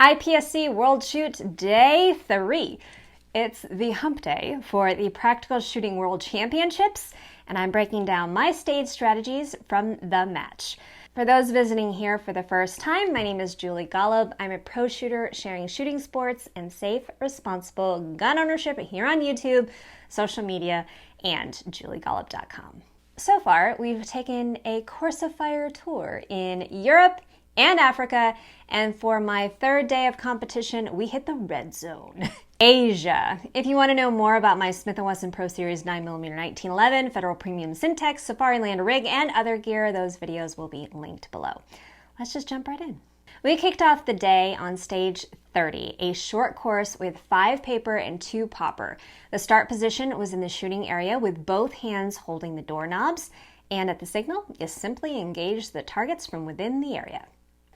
IPSC World Shoot Day 3. It's the hump day for the Practical Shooting World Championships, and I'm breaking down my stage strategies from the match. For those visiting here for the first time, my name is Julie Golob. I'm a pro shooter sharing shooting sports and safe, responsible gun ownership here on YouTube, social media, and juliegolob.com. So far, we've taken a course of fire tour in Europe and Africa, and for my third day of competition, we hit the red zone. Asia. If you want to know more about my Smith & Wesson Pro Series 9mm 1911, Federal Premium Syntex, Safari Land rig, and other gear, those videos will be linked below. Let's just jump right in. We kicked off the day on stage 30, a short course with 5 paper and 2 popper. The start position was in the shooting area with both hands holding the doorknobs, and at the signal, you simply engage the targets from within the area.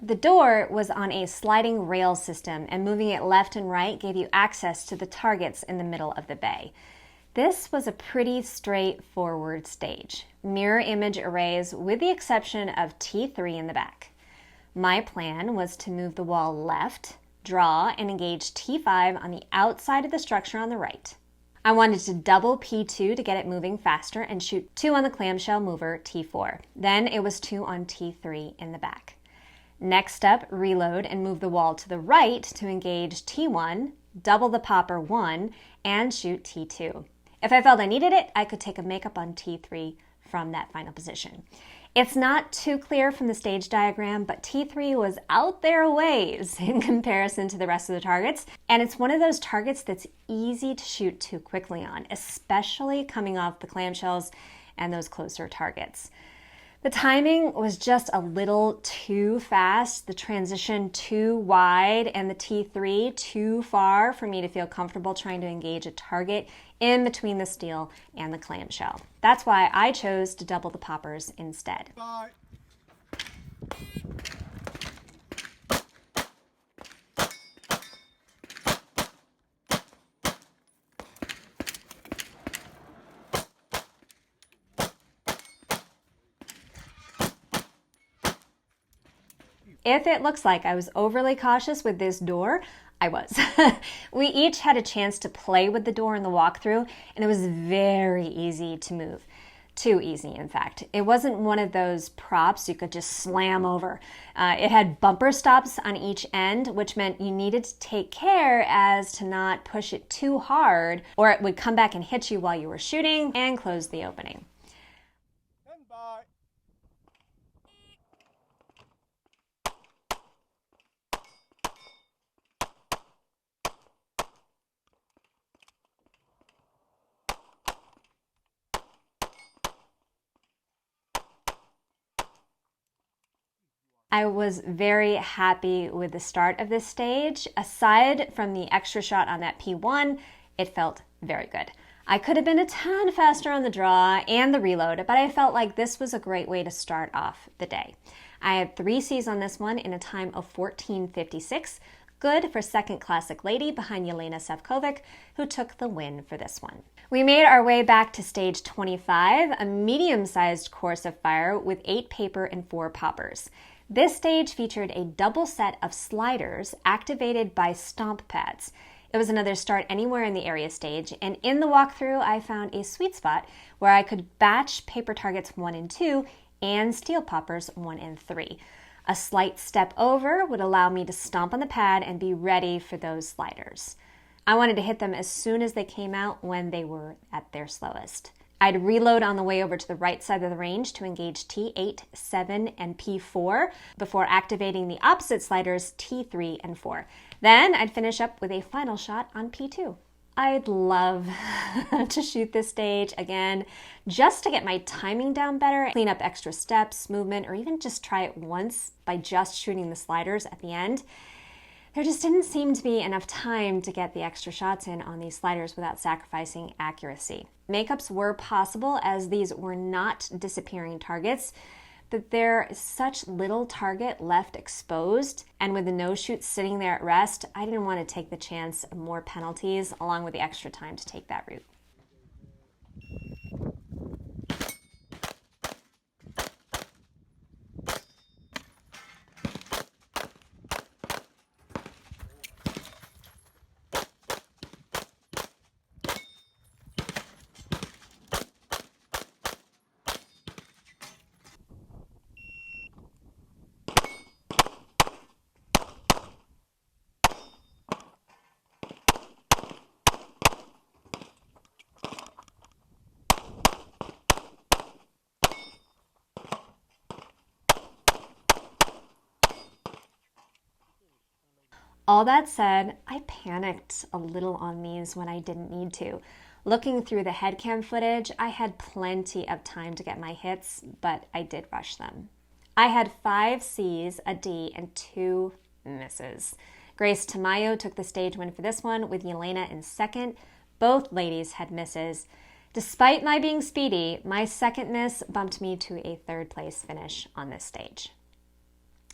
The door was on a sliding rail system, and moving it left and right gave you access to the targets in the middle of the bay. This was a pretty straightforward stage. Mirror image arrays with the exception of T3 in the back. My plan was to move the wall left, draw, and engage T5 on the outside of the structure on the right. I wanted to double P2 to get it moving faster and shoot 2 on the clamshell mover T4. Then it was 2 on T3 in the back. Next up, reload and move the wall to the right to engage T1, double the popper 1, and shoot T2. If I felt I needed it, I could take a makeup on T3 from that final position. It's not too clear from the stage diagram, but T3 was out there a ways in comparison to the rest of the targets, and it's one of those targets that's easy to shoot too quickly on, especially coming off the clamshells and those closer targets. The timing was just a little too fast, the transition too wide, and the T3 too far for me to feel comfortable trying to engage a target in between the steel and the clamshell. That's why I chose to double the poppers instead. Bye. If it looks like I was overly cautious with this door, I was. We each had a chance to play with the door in the walkthrough, and it was very easy to move. Too easy, in fact. It wasn't one of those props you could just slam over. It had bumper stops on each end, which meant you needed to take care as to not push it too hard, or it would come back and hit you while you were shooting and close the opening. I was very happy with the start of this stage. Aside from the extra shot on that P1, it felt very good. I could have been a ton faster on the draw and the reload, but I felt like this was a great way to start off the day. I had 3 Cs on this one in a time of 14:56, good for second classic lady behind Yelena Sefcovic, who took the win for this one. We made our way back to stage 25, a medium-sized course of fire with 8 paper and 4 poppers. This stage featured a double set of sliders activated by stomp pads. It was another start anywhere in the area stage, and in the walkthrough I found a sweet spot where I could batch paper targets 1 and 2 and steel poppers 1 and 3. A slight step over would allow me to stomp on the pad and be ready for those sliders. I wanted to hit them as soon as they came out when they were at their slowest. I'd reload on the way over to the right side of the range to engage T8, 7, and P4 before activating the opposite sliders T3 and 4. Then I'd finish up with a final shot on P2. I'd love to shoot this stage again just to get my timing down better, clean up extra steps, movement, or even just try it once by just shooting the sliders at the end. There just didn't seem to be enough time to get the extra shots in on these sliders without sacrificing accuracy. Makeups were possible as these were not disappearing targets, but there is such little target left exposed, and with the no-shoot sitting there at rest, I didn't want to take the chance of more penalties along with the extra time to take that route. All that said, I panicked a little on these when I didn't need to. Looking through the headcam footage, I had plenty of time to get my hits, but I did rush them. I had 5 C's, a D, and 2 misses. Grace Tamayo took the stage win for this one, with Yelena in second. Both ladies had misses. Despite my being speedy, my second miss bumped me to a 3rd place finish on this stage.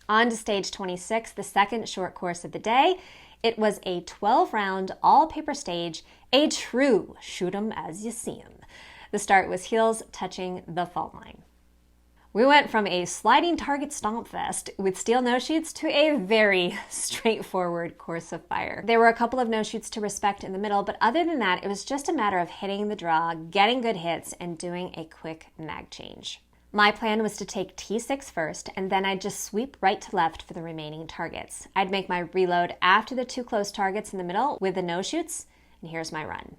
On to stage 26, the second short course of the day. It was a 12-round all-paper stage, a true shoot 'em as you see 'em. The start was heels touching the fault line. We went from a sliding target stomp fest with steel no-shoots to a very straightforward course of fire. There were a couple of no-shoots to respect in the middle, but other than that, it was just a matter of hitting the draw, getting good hits, and doing a quick mag change. My plan was to take T6 first, and then I'd just sweep right to left for the remaining targets. I'd make my reload after the 2 close targets in the middle with the no-shoots, and here's my run.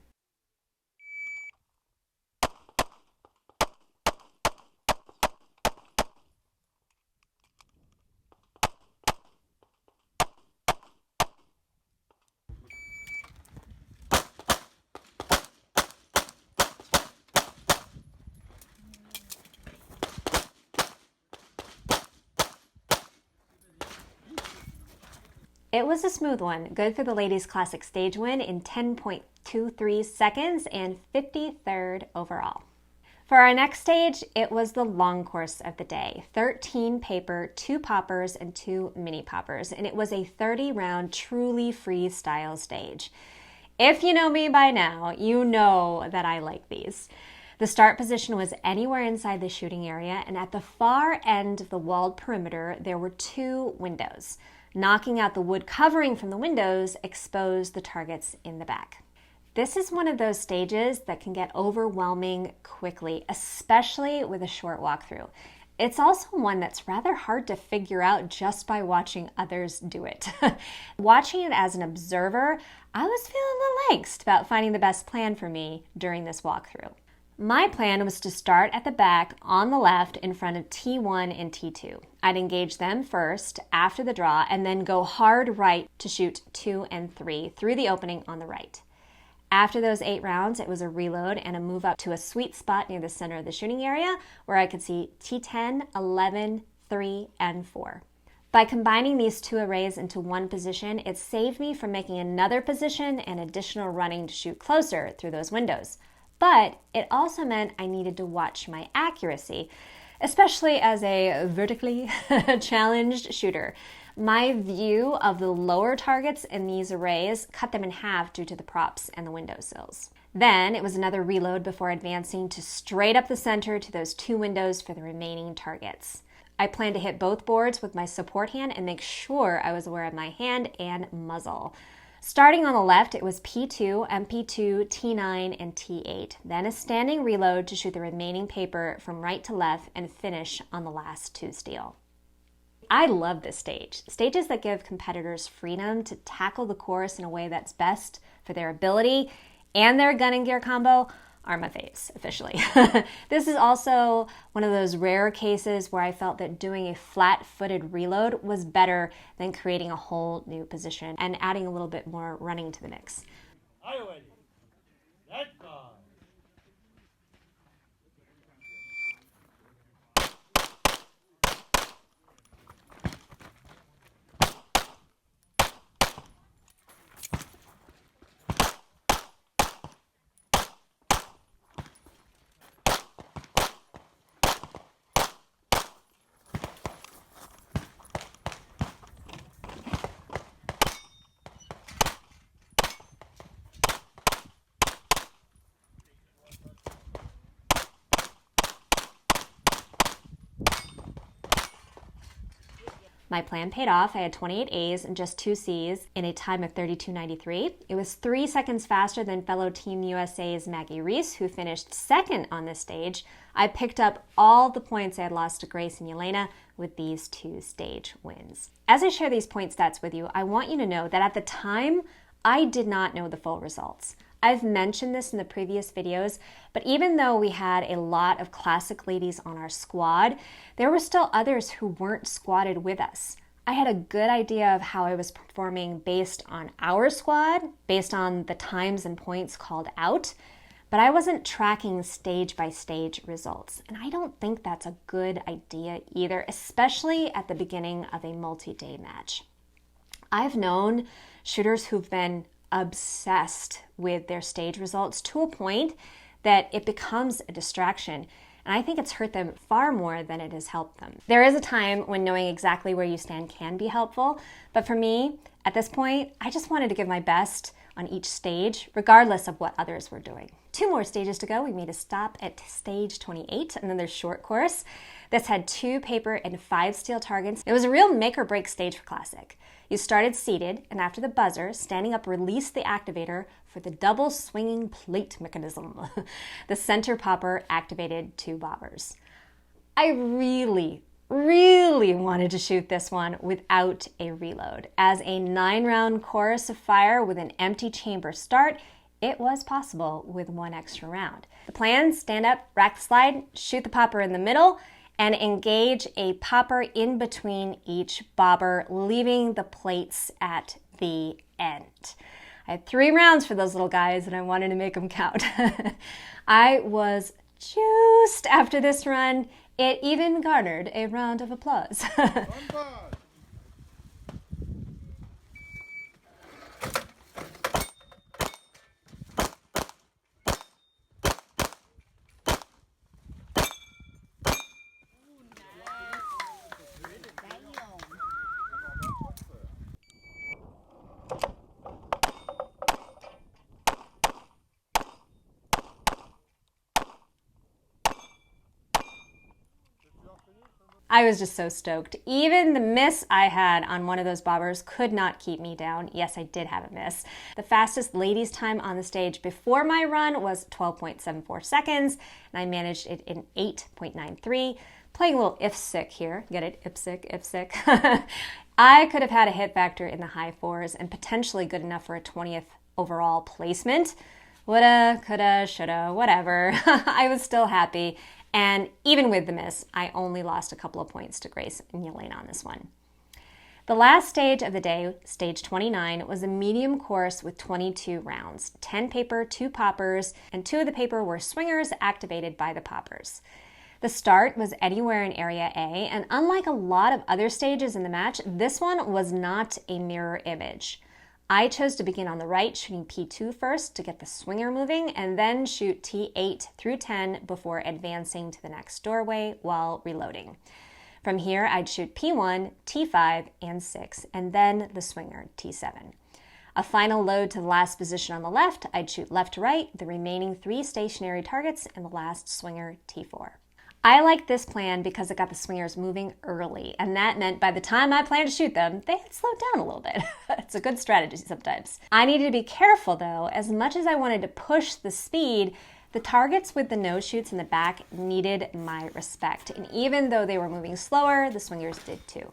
It was a smooth one, good for the Ladies Classic stage win in 10.23 seconds and 53rd overall. For our next stage, it was the long course of the day. 13 paper, 2 poppers, and 2 mini poppers, and it was a 30-round truly freestyle stage. If you know me by now, you know that I like these. The start position was anywhere inside the shooting area, and at the far end of the walled perimeter, there were 2 windows. Knocking out the wood covering from the windows exposed the targets in the back. This is one of those stages that can get overwhelming quickly, especially with a short walkthrough. It's also one that's rather hard to figure out just by watching others do it. Watching it as an observer, I was feeling a little angst about finding the best plan for me during this walkthrough. My plan was to start at the back on the left in front of T1 and T2. I'd engage them first after the draw and then go hard right to shoot 2 and 3 through the opening on the right. After those 8 rounds, it was a reload and a move up to a sweet spot near the center of the shooting area where I could see T10, 11, 3, and 4. By combining these 2 arrays into one position, it saved me from making another position and additional running to shoot closer through those windows. But it also meant I needed to watch my accuracy, especially as a vertically challenged shooter. My view of the lower targets in these arrays cut them in half due to the props and the windowsills. Then it was another reload before advancing to straight up the center to those 2 windows for the remaining targets. I planned to hit both boards with my support hand and make sure I was aware of my hand and muzzle. Starting on the left, it was P2, MP2, T9, and T8. Then a standing reload to shoot the remaining paper from right to left and finish on the last 2 steel. I love this stage. Stages that give competitors freedom to tackle the course in a way that's best for their ability and their gun and gear combo are my faves, officially. This is also one of those rare cases where I felt that doing a flat-footed reload was better than creating a whole new position and adding a little bit more running to the mix. My plan paid off. I had 28 A's and just 2 C's in a time of 32.93. It was 3 seconds faster than fellow Team USA's Maggie Reese, who finished second on this stage. I picked up all the points I had lost to Grace and Yelena with these 2 stage wins. As I share these point stats with you, I want you to know that at the time, I did not know the full results. I've mentioned this in the previous videos, but even though we had a lot of classic ladies on our squad, there were still others who weren't squatted with us. I had a good idea of how I was performing based on our squad, based on the times and points called out, but I wasn't tracking stage-by-stage results. And I don't think that's a good idea either, especially at the beginning of a multi-day match. I've known shooters who've been obsessed with their stage results to a point that it becomes a distraction. And I think it's hurt them far more than it has helped them. There is a time when knowing exactly where you stand can be helpful, but for me, at this point, I just wanted to give my best on each stage, regardless of what others were doing. 2 more stages to go. We made a stop at stage 28, another short course. This had 2 paper and 5 steel targets. It was a real make or break stage for Classic. You started seated, and after the buzzer, standing up released the activator for the double swinging plate mechanism. The center popper activated 2 bobbers. I really wanted to shoot this one without a reload. As a 9-round chorus of fire with an empty chamber start, it was possible with 1 extra round. The plan: stand up, rack the slide, shoot the popper in the middle, and engage a popper in between each bobber, leaving the plates at the end. I had 3 rounds for those little guys, and I wanted to make them count. I was juiced after this run. It even garnered a round of applause. I was just so stoked. Even the miss I had on one of those bobbers could not keep me down. Yes, I did have a miss. The fastest ladies' time on the stage before my run was 12.74 seconds, and I managed it in 8.93. Playing a little IPSC here. Get it? IPSC. I could have had a hit factor in the high 4s and potentially good enough for a 20th overall placement. Woulda, coulda, shoulda, whatever. I was still happy. And even with the miss, I only lost a couple of points to Grace and Yelena on this one. The last stage of the day, stage 29, was a medium course with 22 rounds, 10 paper, 2 poppers, and 2 of the paper were swingers activated by the poppers. The start was anywhere in Area A, and unlike a lot of other stages in the match, this one was not a mirror image. I chose to begin on the right, shooting P2 first to get the swinger moving, and then shoot T8 through 10 before advancing to the next doorway while reloading. From here, I'd shoot P1, T5, and 6, and then the swinger, T7. A final load to the last position on the left, I'd shoot left to right, the remaining 3 stationary targets, and the last swinger, T4. I liked this plan because it got the swingers moving early, and that meant by the time I planned to shoot them, they had slowed down a little bit. It's a good strategy sometimes. I needed to be careful though. As much as I wanted to push the speed, the targets with the no-shoots in the back needed my respect, and even though they were moving slower, the swingers did too.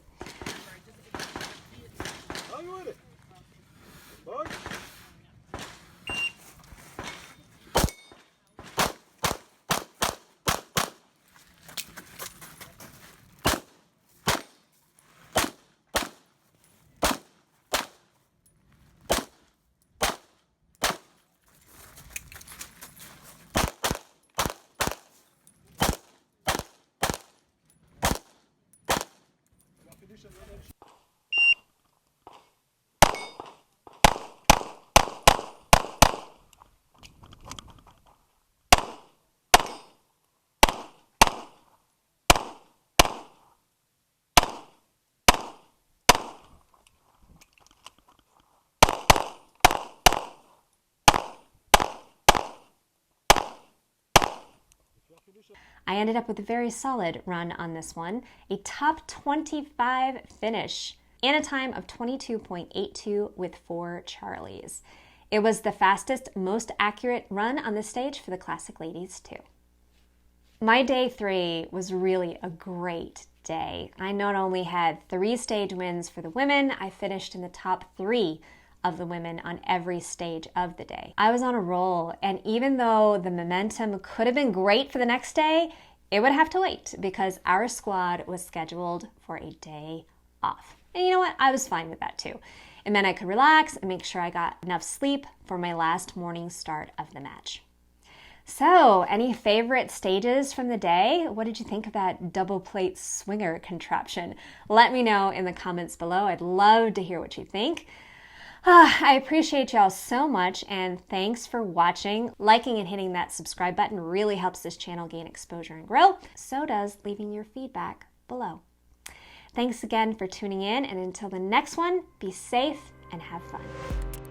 I ended up with a very solid run on this one, a top 25 finish, and a time of 22.82 with 4 Charlies. It was the fastest, most accurate run on this stage for the Classic Ladies too. My day 3 was really a great day. I not only had 3 stage wins for the women, I finished in the top 3 of the women on every stage of the day. I was on a roll, and even though the momentum could have been great for the next day, it would have to wait because our squad was scheduled for a day off. And you know what? I was fine with that too. It meant I could relax and make sure I got enough sleep for my last morning start of the match. So, any favorite stages from the day? What did you think of that double plate swinger contraption? Let me know in the comments below. I'd love to hear what you think. I appreciate y'all so much, and thanks for watching. Liking and hitting that subscribe button really helps this channel gain exposure and grow. So does leaving your feedback below. Thanks again for tuning in, and until the next one, be safe and have fun.